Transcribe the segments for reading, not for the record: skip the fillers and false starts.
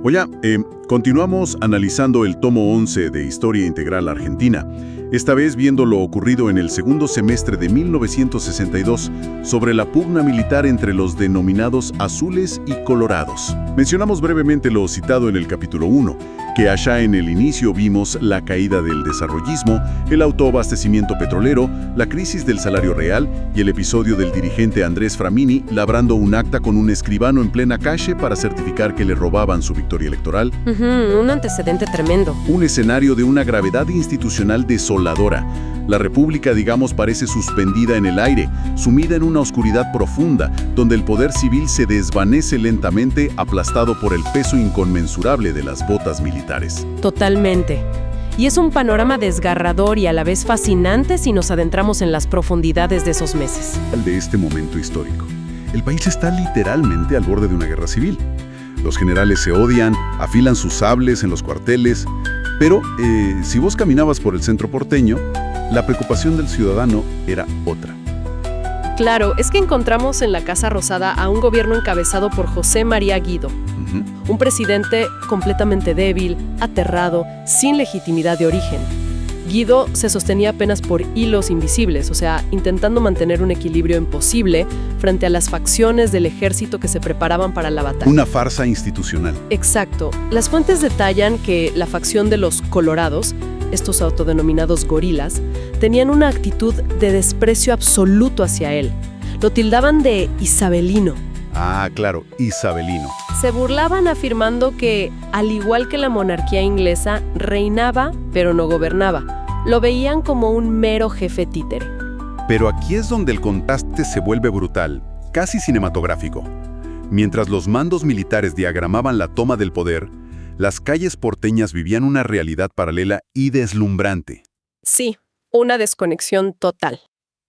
Oye, continuamos analizando el tomo 11 de Historia Integral Argentina, esta vez viendo lo ocurrido en el segundo semestre de 1962 sobre la pugna militar entre los denominados azules y colorados. Mencionamos brevemente lo citado en el capítulo 1, que allá en el inicio vimos la caída del desarrollismo, el autoabastecimiento petrolero, la crisis del salario real y el episodio del dirigente Andrés Framini labrando un acta con un escribano en plena calle para certificar que le robaban su victoria electoral. Un antecedente tremendo. Un escenario de una gravedad institucional desoladora. La República, digamos, parece suspendida en el aire, sumida en una oscuridad profunda, donde el poder civil se desvanece lentamente, aplastado por el peso inconmensurable de las botas militares. Totalmente. Y es un panorama desgarrador y a la vez fascinante si nos adentramos en las profundidades de esos meses. De este momento histórico. El país está literalmente al borde de una guerra civil. Los generales se odian, afilan sus sables en los cuarteles, pero si vos caminabas por el centro porteño, la preocupación del ciudadano era otra. Claro, es que encontramos en la Casa Rosada a un gobierno encabezado por José María Guido. Un presidente completamente débil, aterrado, sin legitimidad de origen. Guido se sostenía apenas por hilos invisibles, o sea, intentando mantener un equilibrio imposible frente a las facciones del ejército que se preparaban para la batalla. Una farsa institucional. Exacto. Las fuentes detallan que la facción de los colorados, estos autodenominados gorilas, tenían una actitud de desprecio absoluto hacia él. Lo tildaban de isabelino. Ah, claro, isabelino. Se burlaban afirmando que, al igual que la monarquía inglesa, reinaba, pero no gobernaba. Lo veían como un mero jefe títere. Pero aquí es donde el contraste se vuelve brutal, casi cinematográfico. Mientras los mandos militares diagramaban la toma del poder, las calles porteñas vivían una realidad paralela y deslumbrante. Sí, una desconexión total.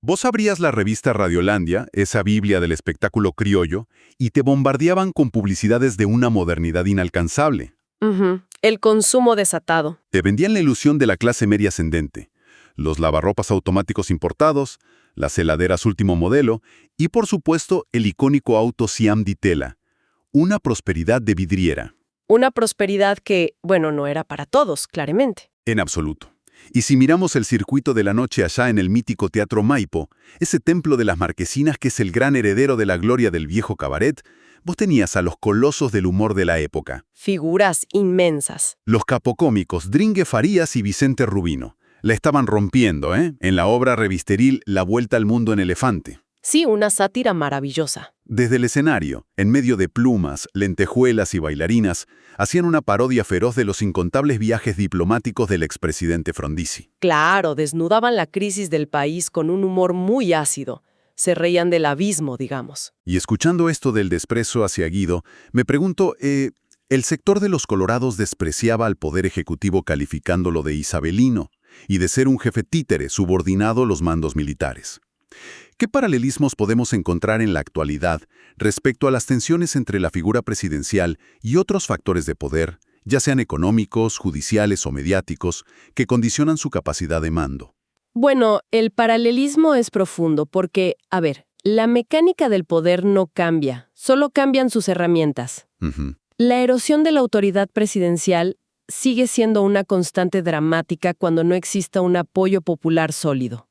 Vos abrías la revista Radiolandia, esa biblia del espectáculo criollo, y te bombardeaban con publicidades de una modernidad inalcanzable. El consumo desatado. Te vendían la ilusión de la clase media ascendente, los lavarropas automáticos importados, las heladeras último modelo y, por supuesto, el icónico auto Siam Di Tela. Una prosperidad de vidriera. Una prosperidad que, bueno, no era para todos, claramente. En absoluto. Y si miramos el circuito de la noche allá en el mítico Teatro Maipo, ese templo de las marquesinas que es el gran heredero de la gloria del viejo cabaret, vos tenías a los colosos del humor de la época. Figuras inmensas. Los capocómicos Dringue Farías y Vicente Rubino. La estaban rompiendo, en la obra revisteril La Vuelta al Mundo en Elefante. Sí, una sátira maravillosa. Desde el escenario, en medio de plumas, lentejuelas y bailarinas, hacían una parodia feroz de los incontables viajes diplomáticos del expresidente Frondizi. Claro, desnudaban la crisis del país con un humor muy ácido. Se reían del abismo, digamos. Y escuchando esto del desprecio hacia Guido, me pregunto, el sector de los colorados despreciaba al poder ejecutivo calificándolo de isabelino y de ser un jefe títere subordinado a los mandos militares. ¿Qué paralelismos podemos encontrar en la actualidad respecto a las tensiones entre la figura presidencial y otros factores de poder, ya sean económicos, judiciales o mediáticos, que condicionan su capacidad de mando? Bueno, el paralelismo es profundo porque, la mecánica del poder no cambia, solo cambian sus herramientas. La erosión de la autoridad presidencial sigue siendo una constante dramática cuando no exista un apoyo popular sólido.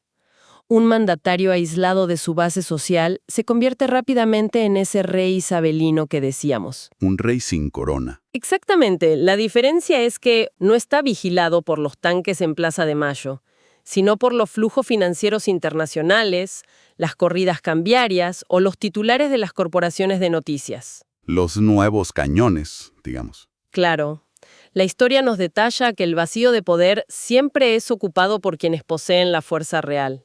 Un mandatario aislado de su base social se convierte rápidamente en ese rey isabelino que decíamos. Un rey sin corona. Exactamente. La diferencia es que no está vigilado por los tanques en Plaza de Mayo, sino por los flujos financieros internacionales, las corridas cambiarias o los titulares de las corporaciones de noticias. Los nuevos cañones, digamos. Claro. La historia nos detalla que el vacío de poder siempre es ocupado por quienes poseen la fuerza real.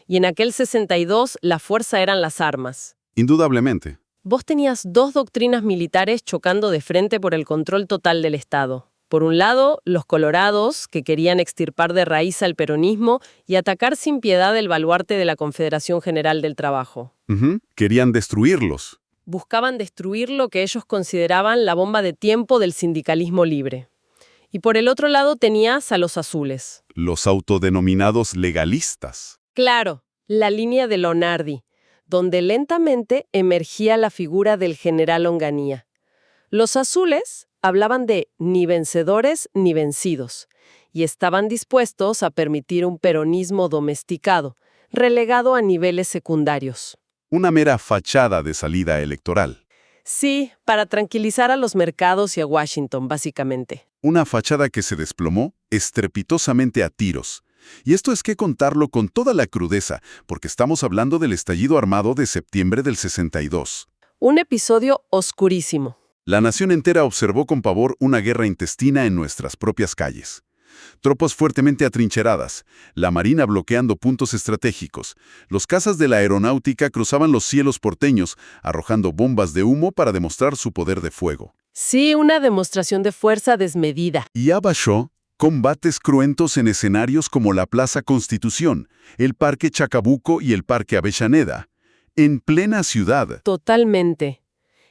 Y en aquel 62, la fuerza eran las armas. Indudablemente. Vos tenías dos doctrinas militares chocando de frente por el control total del Estado. Por un lado, los colorados, que querían extirpar de raíz al peronismo y atacar sin piedad el baluarte de la Confederación General del Trabajo. Querían destruirlos. Buscaban destruir lo que ellos consideraban la bomba de tiempo del sindicalismo libre. Y por el otro lado tenías a los azules. Los autodenominados legalistas. Claro, la línea de Lonardi, donde lentamente emergía la figura del general Onganía. Los azules Hablaban de ni vencedores ni vencidos, y estaban dispuestos a permitir un peronismo domesticado, relegado a niveles secundarios. Una mera fachada de salida electoral. Sí, para tranquilizar a los mercados y a Washington, básicamente. Una fachada que se desplomó estrepitosamente a tiros. Y esto es que contarlo con toda la crudeza, porque estamos hablando del estallido armado de septiembre del 62. Un episodio oscurísimo. La nación entera observó con pavor una guerra intestina en nuestras propias calles. Tropas fuertemente atrincheradas, la marina bloqueando puntos estratégicos, los cazas de la aeronáutica cruzaban los cielos porteños, arrojando bombas de humo para demostrar su poder de fuego. Sí, una demostración de fuerza desmedida. Y abashó combates cruentos en escenarios como la Plaza Constitución, el Parque Chacabuco y el Parque Avellaneda, en plena ciudad. Totalmente.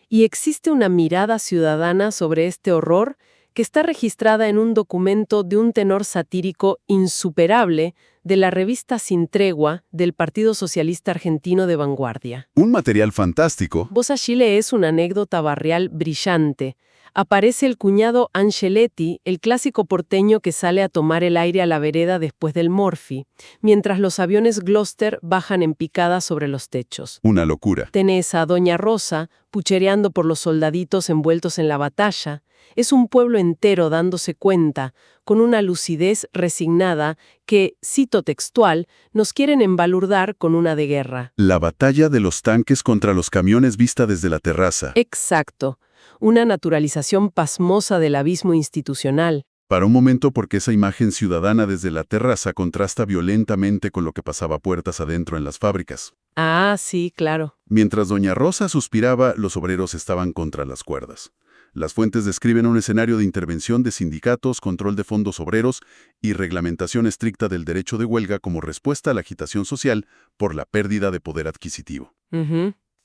Y existe una mirada ciudadana sobre este horror que está registrada en un documento de un tenor satírico insuperable de la revista Sin Tregua del Partido Socialista Argentino de vanguardia. Un material fantástico. Vos allí lees una anécdota barrial brillante. Aparece el cuñado Angeletti, el clásico porteño que sale a tomar el aire a la vereda después del Morphy, mientras los aviones Gloster bajan en picada sobre los techos. Una locura. Tenés a Doña Rosa puchereando por los soldaditos envueltos en la batalla. Es un pueblo entero dándose cuenta, con una lucidez resignada que, cito textual, nos quieren embalurdar con una de guerra. La batalla de los tanques contra los camiones vista desde la terraza. Exacto. Una naturalización pasmosa del abismo institucional. Para un momento, porque esa imagen ciudadana desde la terraza contrasta violentamente con lo que pasaba puertas adentro en las fábricas. Ah, sí, claro. Mientras Doña Rosa suspiraba, los obreros estaban contra las cuerdas. Las fuentes describen un escenario de intervención de sindicatos, control de fondos obreros y reglamentación estricta del derecho de huelga como respuesta a la agitación social por la pérdida de poder adquisitivo.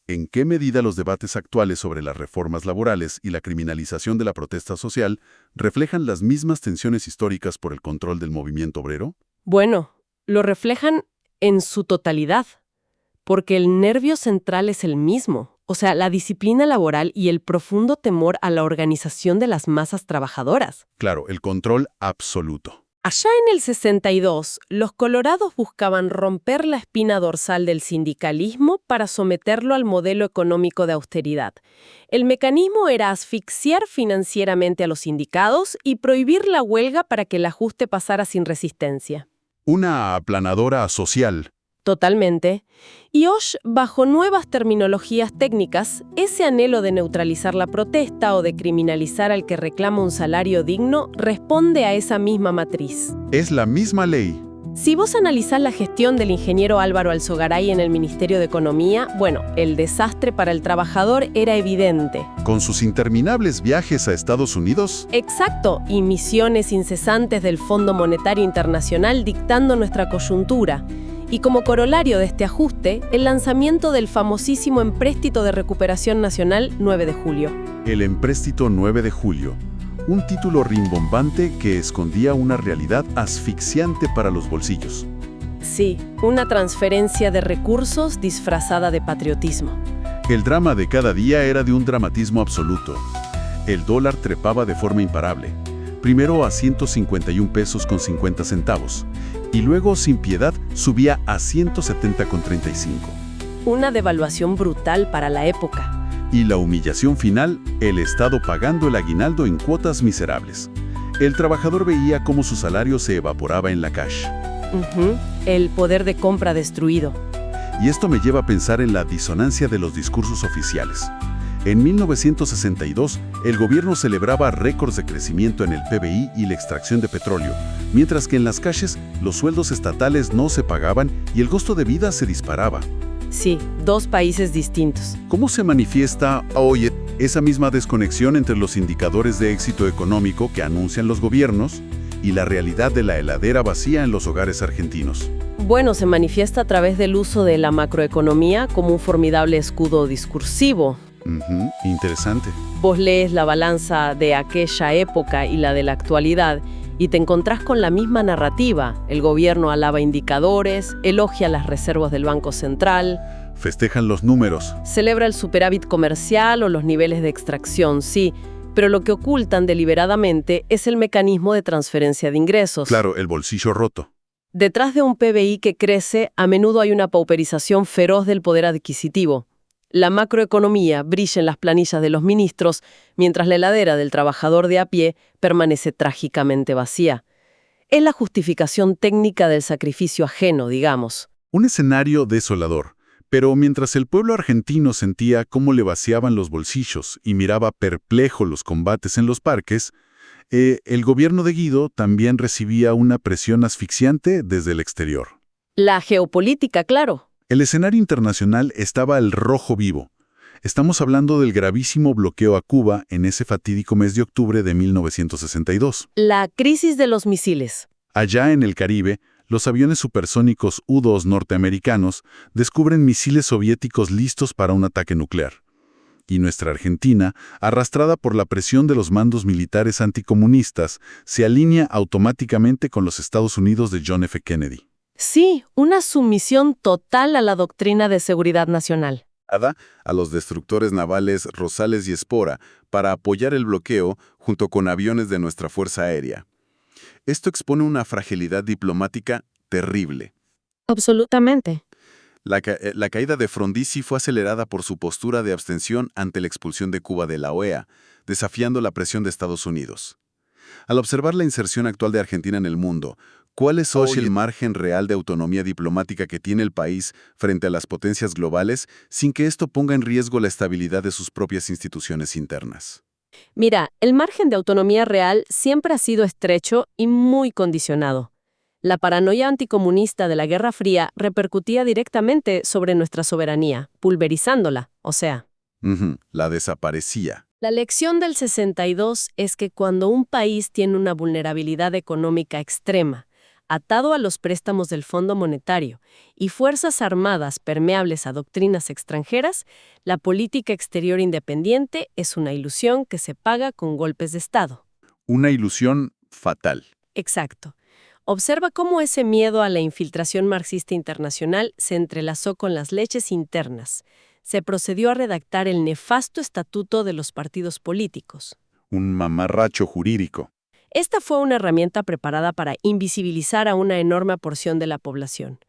¿En qué medida los debates actuales sobre las reformas laborales y la criminalización de la protesta social reflejan las mismas tensiones históricas por el control del movimiento obrero? Bueno, lo reflejan en su totalidad, porque el nervio central es el mismo. O sea, la disciplina laboral y el profundo temor a la organización de las masas trabajadoras. Claro, el control absoluto. Allá en el 62, los colorados buscaban romper la espina dorsal del sindicalismo para someterlo al modelo económico de austeridad. El mecanismo era asfixiar financieramente a los sindicados y prohibir la huelga para que el ajuste pasara sin resistencia. Una aplanadora social. Totalmente. Y hoy, bajo nuevas terminologías técnicas, ese anhelo de neutralizar la protesta o de criminalizar al que reclama un salario digno responde a esa misma matriz. Es la misma ley. Si vos analizás la gestión del ingeniero Álvaro Alzogaray en el Ministerio de Economía, bueno, el desastre para el trabajador era evidente. Con sus interminables viajes a Estados Unidos. Exacto, y misiones incesantes del Fondo Monetario Internacional dictando nuestra coyuntura. Y como corolario de este ajuste, el lanzamiento del famosísimo Empréstito de Recuperación Nacional 9 de julio. El Empréstito 9 de julio. Un título rimbombante que escondía una realidad asfixiante para los bolsillos. Sí, una transferencia de recursos disfrazada de patriotismo. El drama de cada día era de un dramatismo absoluto. El dólar trepaba de forma imparable. Primero a 151 pesos con 50 centavos. Y luego, sin piedad, subía a 170,35. Una devaluación brutal para la época. Y la humillación final, el Estado pagando el aguinaldo en cuotas miserables. El trabajador veía cómo su salario se evaporaba en la cash. El poder de compra destruido. Y esto me lleva a pensar en la disonancia de los discursos oficiales. En 1962, el gobierno celebraba récords de crecimiento en el PBI y la extracción de petróleo, mientras que en las calles los sueldos estatales no se pagaban y el costo de vida se disparaba. Sí, dos países distintos. ¿Cómo se manifiesta hoy esa misma desconexión entre los indicadores de éxito económico que anuncian los gobiernos y la realidad de la heladera vacía en los hogares argentinos? Bueno, se manifiesta a través del uso de la macroeconomía como un formidable escudo discursivo. Interesante. Vos lees la balanza de aquella época y la de la actualidad y te encontrás con la misma narrativa. El gobierno alaba indicadores, elogia las reservas del Banco Central. Festejan los números. Celebra el superávit comercial o los niveles de extracción, sí, pero lo que ocultan deliberadamente es el mecanismo de transferencia de ingresos. Claro, el bolsillo roto. Detrás de un PBI que crece, a menudo hay una pauperización feroz del poder adquisitivo. La macroeconomía brilla en las planillas de los ministros, mientras la heladera del trabajador de a pie permanece trágicamente vacía. Es la justificación técnica del sacrificio ajeno, digamos. Un escenario desolador. Pero mientras el pueblo argentino sentía cómo le vaciaban los bolsillos y miraba perplejo los combates en los parques, el gobierno de Guido también recibía una presión asfixiante desde el exterior. La geopolítica, claro. El escenario internacional estaba al rojo vivo. Estamos hablando del gravísimo bloqueo a Cuba en ese fatídico mes de octubre de 1962. La crisis de los misiles. Allá en el Caribe, los aviones supersónicos U-2 norteamericanos descubren misiles soviéticos listos para un ataque nuclear. Y nuestra Argentina, arrastrada por la presión de los mandos militares anticomunistas, se alinea automáticamente con los Estados Unidos de John F. Kennedy. Sí, una sumisión total a la doctrina de seguridad nacional. A los destructores navales Rosales y Espora para apoyar el bloqueo junto con aviones de nuestra Fuerza Aérea. Esto expone una fragilidad diplomática terrible. Absolutamente. La caída de Frondizi fue acelerada por su postura de abstención ante la expulsión de Cuba de la OEA, desafiando la presión de Estados Unidos. Al observar la inserción actual de Argentina en el mundo, ¿cuál es hoy el margen real de autonomía diplomática que tiene el país frente a las potencias globales sin que esto ponga en riesgo la estabilidad de sus propias instituciones internas? Mira, el margen de autonomía real siempre ha sido estrecho y muy condicionado. La paranoia anticomunista de la Guerra Fría repercutía directamente sobre nuestra soberanía, pulverizándola, o sea. La desaparecía. La lección del 62 es que cuando un país tiene una vulnerabilidad económica extrema, atado a los préstamos del Fondo Monetario y fuerzas armadas permeables a doctrinas extranjeras, la política exterior independiente es una ilusión que se paga con golpes de Estado. Una ilusión fatal. Exacto. Observa cómo ese miedo a la infiltración marxista internacional se entrelazó con las leches internas. Se procedió a redactar el nefasto estatuto de los partidos políticos. Un mamarracho jurídico. Esta fue una herramienta preparada para invisibilizar a una enorme porción de la población.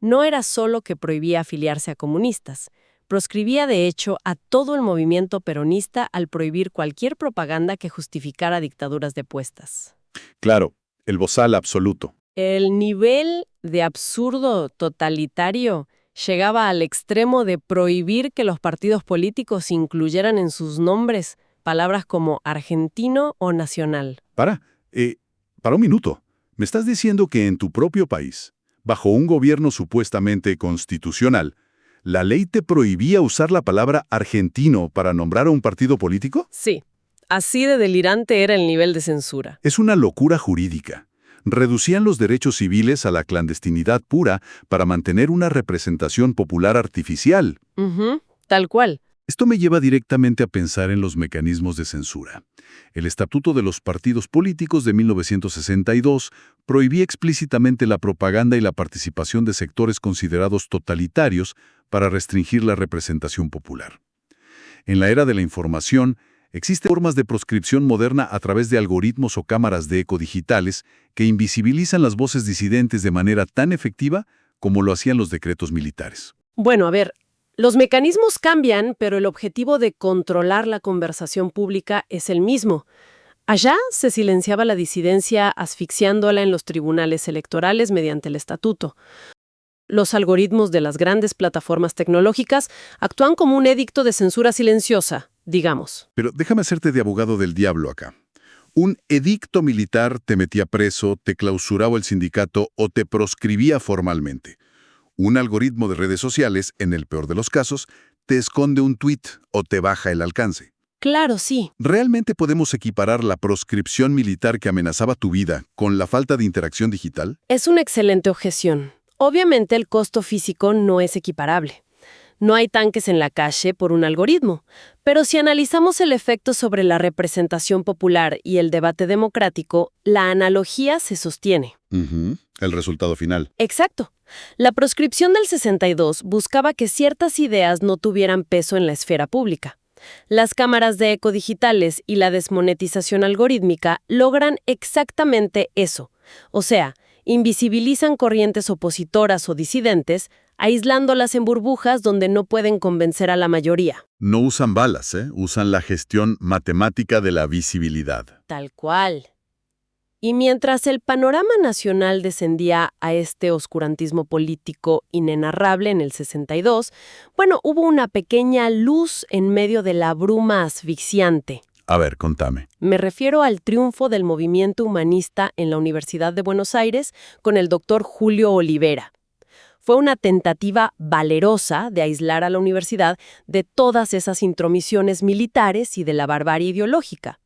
No era solo que prohibía afiliarse a comunistas, proscribía de hecho a todo el movimiento peronista al prohibir cualquier propaganda que justificara dictaduras depuestas. Claro, el bozal absoluto. El nivel de absurdo totalitario llegaba al extremo de prohibir que los partidos políticos incluyeran en sus nombres palabras como argentino o nacional. Para un minuto. ¿Me estás diciendo que en tu propio país, bajo un gobierno supuestamente constitucional, la ley te prohibía usar la palabra argentino para nombrar a un partido político? Sí, así de delirante era el nivel de censura. Es una locura jurídica. Reducían los derechos civiles a la clandestinidad pura para mantener una representación popular artificial. Tal cual. Esto me lleva directamente a pensar en los mecanismos de censura. El Estatuto de los Partidos Políticos de 1962 prohibía explícitamente la propaganda y la participación de sectores considerados totalitarios para restringir la representación popular. En la era de la información, existen formas de proscripción moderna a través de algoritmos o cámaras de eco digitales que invisibilizan las voces disidentes de manera tan efectiva como lo hacían los decretos militares. Bueno, a ver, los mecanismos cambian, pero el objetivo de controlar la conversación pública es el mismo. Allá se silenciaba la disidencia asfixiándola en los tribunales electorales mediante el estatuto. Los algoritmos de las grandes plataformas tecnológicas actúan como un edicto de censura silenciosa, digamos. Pero déjame hacerte de abogado del diablo acá. Un edicto militar te metía preso, te clausuraba el sindicato o te proscribía formalmente. Un algoritmo de redes sociales, en el peor de los casos, te esconde un tuit o te baja el alcance. Claro, sí. ¿Realmente podemos equiparar la proscripción militar que amenazaba tu vida con la falta de interacción digital? Es una excelente objeción. Obviamente el costo físico no es equiparable. No hay tanques en la calle por un algoritmo, pero si analizamos el efecto sobre la representación popular y el debate democrático, la analogía se sostiene. El resultado final. Exacto. La proscripción del 62 buscaba que ciertas ideas no tuvieran peso en la esfera pública. Las cámaras de eco digitales y la desmonetización algorítmica logran exactamente eso. O sea, invisibilizan corrientes opositoras o disidentes, aislándolas en burbujas donde no pueden convencer a la mayoría. No usan balas, usan la gestión matemática de la visibilidad. Tal cual. Y mientras el panorama nacional descendía a este oscurantismo político inenarrable en el 62, hubo una pequeña luz en medio de la bruma asfixiante. A ver, contame. Me refiero al triunfo del movimiento humanista en la Universidad de Buenos Aires con el doctor Julio Olivera. Fue una tentativa valerosa de aislar a la universidad de todas esas intromisiones militares y de la barbarie ideológica.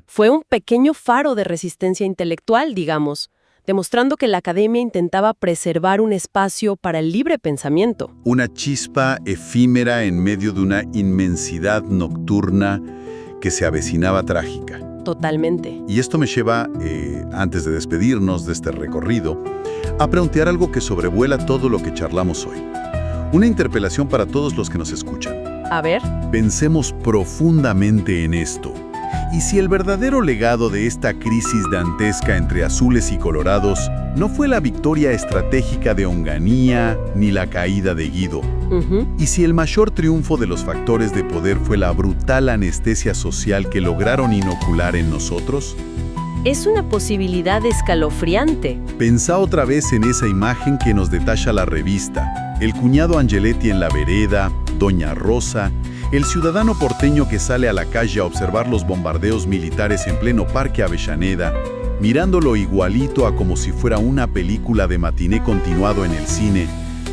Fue un pequeño faro de resistencia intelectual, digamos, demostrando que la academia intentaba preservar un espacio para el libre pensamiento. Una chispa efímera en medio de una inmensidad nocturna que se avecinaba trágica. Totalmente. Y esto me lleva, antes de despedirnos de este recorrido, a plantear algo que sobrevuela todo lo que charlamos hoy. Una interpelación para todos los que nos escuchan. A ver. Pensemos profundamente en esto. ¿Y si el verdadero legado de esta crisis dantesca entre azules y colorados no fue la victoria estratégica de Onganía ni la caída de Guido? ¿Y si el mayor triunfo de los factores de poder fue la brutal anestesia social que lograron inocular en nosotros? Es una posibilidad escalofriante. Pensá otra vez en esa imagen que nos detalla la revista. El cuñado Angeletti en la vereda, Doña Rosa, el ciudadano porteño que sale a la calle a observar los bombardeos militares en pleno Parque Avellaneda, mirándolo igualito a como si fuera una película de matiné continuado en el cine,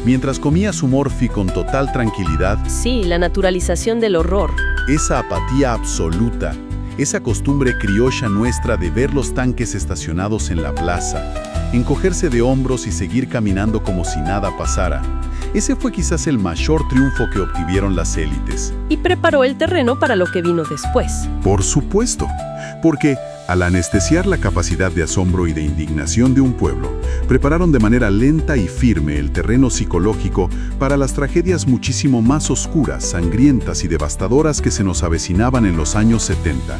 mientras comía su morfi con total tranquilidad. Sí, la naturalización del horror. Esa apatía absoluta, esa costumbre criolla nuestra de ver los tanques estacionados en la plaza, encogerse de hombros y seguir caminando como si nada pasara. Ese fue quizás el mayor triunfo que obtuvieron las élites. Y preparó el terreno para lo que vino después. Por supuesto, porque al anestesiar la capacidad de asombro y de indignación de un pueblo, prepararon de manera lenta y firme el terreno psicológico para las tragedias muchísimo más oscuras, sangrientas y devastadoras que se nos avecinaban en los años 70.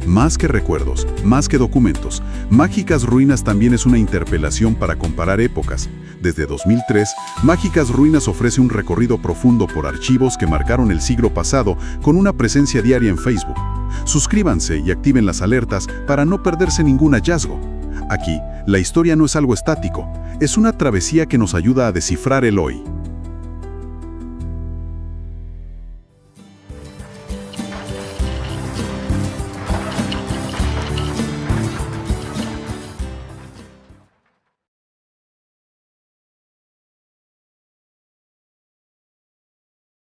Más que recuerdos, más que documentos, Mágicas Ruinas también es una interpelación para comparar épocas. Desde 2003, Mágicas Ruinas ofrece un recorrido profundo por archivos que marcaron el siglo pasado con una presencia diaria en Facebook. Suscríbanse y activen las alertas para no perderse ningún hallazgo. Aquí, la historia no es algo estático, es una travesía que nos ayuda a descifrar el hoy.